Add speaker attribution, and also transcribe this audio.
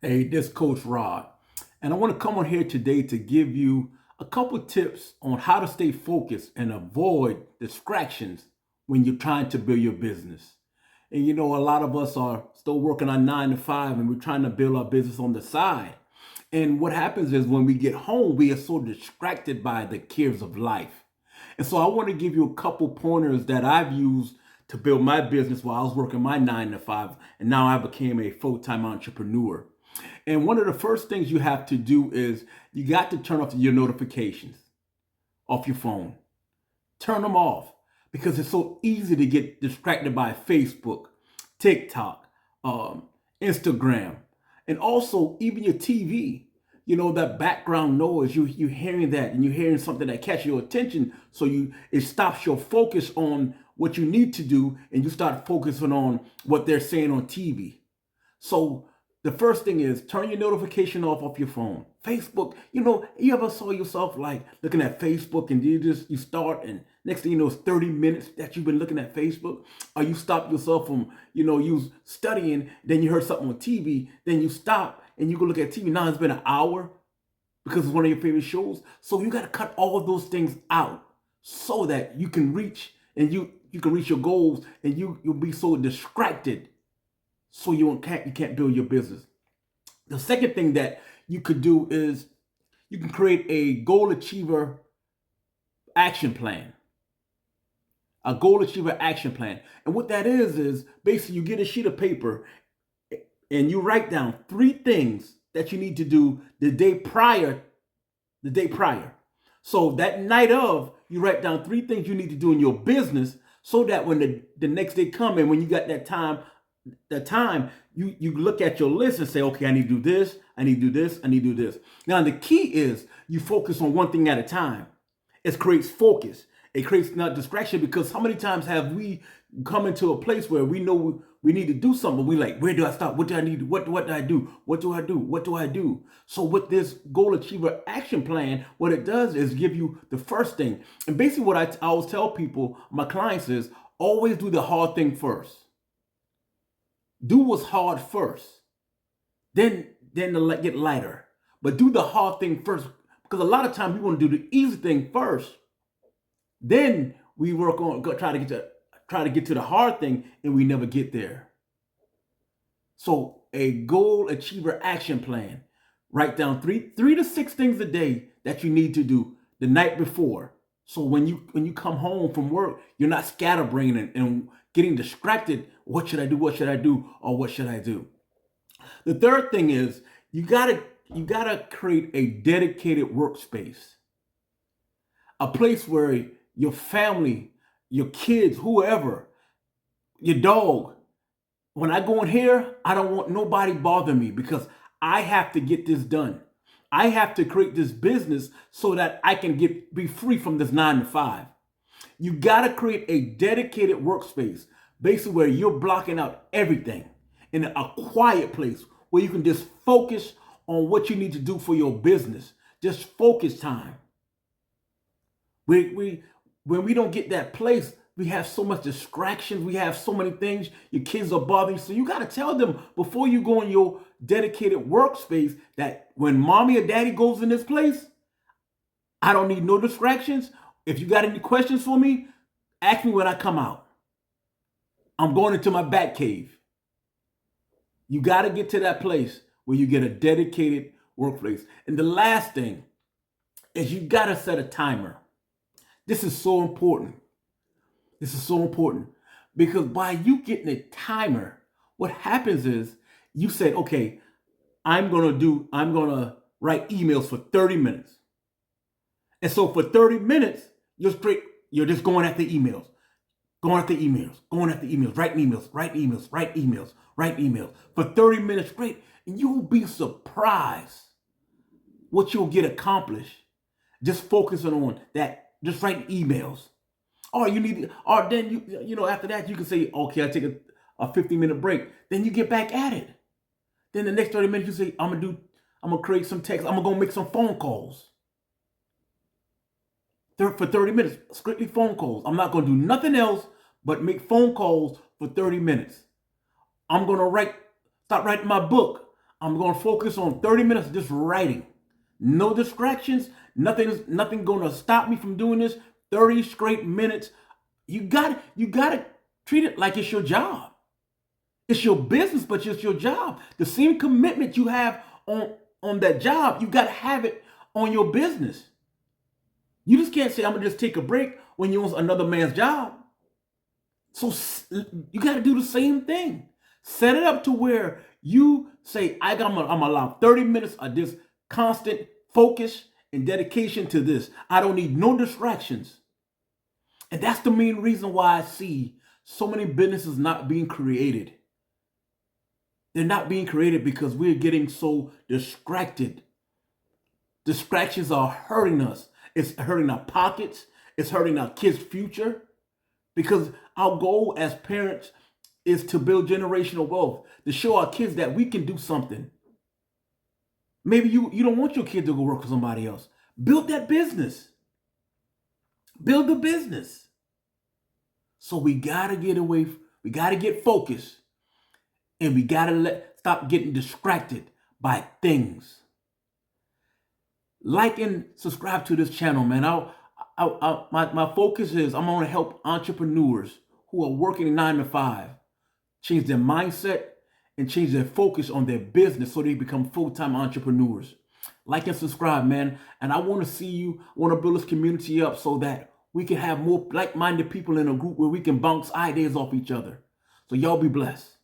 Speaker 1: Hey, this Coach Rod, and I want to come on here today to give you a couple tips on how to stay focused and avoid distractions when you're trying to build your business. And a lot of us are still working on 9 to 5 and we're trying to build our business on the side. And what happens is when we get home, we are so distracted by the cares of life. And so I want to give you a couple pointers that I've used to build my business while I was working my 9 to 5, and now I became a full-time entrepreneur. And one of the first things you have to do is you got to turn off your notifications off your phone. Turn them off because it's so easy to get distracted by Facebook, TikTok, Instagram, and also even your TV. That background noise, you're hearing that and you're hearing something that catches your attention. So it stops your focus on what you need to do and you start focusing on what they're saying on TV. So the first thing is turn your notification off your phone. Facebook, you ever saw yourself like looking at Facebook and you start and next thing you know it's 30 minutes that you've been looking at Facebook, or you stop yourself from, you studying, then you heard something on TV, then you stop and you go look at TV. Now it's been an hour because it's one of your favorite shows. So you got to cut all of those things out so that you can reach and you can reach your goals, and you'll be so distracted so you can't build your business. The second thing that you could do is you can create a goal achiever action plan. A goal achiever action plan. And what that is basically you get a sheet of paper and you write down 3 things that you need to do the day prior. So that night of, you write down 3 things you need to do in your business so that when the next day come and when you got that time, you look at your list and say, okay, I need to do this, I need to do this, I need to do this. Now the key is you focus on one thing at a time. It creates focus. It creates not distraction, because how many times have we come into a place where we know we need to do something? We like, where do I start? What do I need? What do I do? What do I do? What do I do? So with this goal achiever action plan, what it does is give you the first thing. And basically what I always tell people, my clients, is always do the hard thing first. Do what's hard first, then get lighter. But do the hard thing first, because a lot of times we want to do the easy thing first. Then we work on try to get to the hard thing, and we never get there. So a goal achiever action plan. Write down 3 to 6 things a day that you need to do the night before. So when you come home from work, you're not scatterbrained and getting distracted. What should I do? What should I do? Or what should I do? The third thing is you gotta create a dedicated workspace, a place where your family, your kids, whoever, your dog. When I go in here, I don't want nobody bother me because I have to get this done. I have to create this business so that I can be free from this 9 to 5. You got to create a dedicated workspace, basically where you're blocking out everything in a quiet place where you can just focus on what you need to do for your business. Just focus time. When we don't get that place, we have so much distractions. We have so many things. Your kids are bothering you. So you got to tell them before you go in your dedicated workspace that when mommy or daddy goes in this place, I don't need no distractions. If you got any questions for me, ask me when I come out. I'm going into my bat cave. You got to get to that place where you get a dedicated workplace. And the last thing is you got to set a timer. This is so important. This is so important because by you getting a timer, what happens is you say, okay, I'm going to write emails for 30 minutes. And so for 30 minutes, you're just going after emails, going after emails, going after emails, writing emails, write emails, write emails, write emails for 30 minutes straight. And you'll be surprised what you'll get accomplished just focusing on that, just writing emails. Or then after that you can say, okay, I take a 15-minute break. Then you get back at it. Then the next 30 minutes you say, I'm gonna create some text. I'm gonna make some phone calls. For 30 minutes, strictly phone calls. I'm not gonna do nothing else but make phone calls for 30 minutes. I'm gonna start writing my book. I'm going to focus on 30 minutes of just writing. No distractions. Nothing going to stop me from doing this. 30 straight minutes. You got to treat it like it's your job. It's your business, but it's your job. The same commitment you have on that job, you got to have it on your business. You just can't say, I'm going to just take a break when you're on another man's job. So you got to do the same thing. Set it up to where you say, I'm going to allow 30 minutes of this constant focus and dedication to this. I don't need no distractions. And that's the main reason why I see so many businesses not being created. They're not being created because we're getting so distracted. Distractions are hurting us. It's hurting our pockets. It's hurting our kids' future. Because our goal as parents is to build generational wealth, to show our kids that we can do something. Maybe you don't want your kid to go work for somebody else. Build that business. Build the business. So we got to get focused. And we got to stop getting distracted by things. Like and subscribe to this channel, man. My focus is I'm going to help entrepreneurs who are working 9 to 5 change their mindset and change their focus on their business so they become full-time entrepreneurs. Like and subscribe, man. And I want to see you, want to build this community up so that we can have more like-minded people in a group where we can bounce ideas off each other. So y'all be blessed.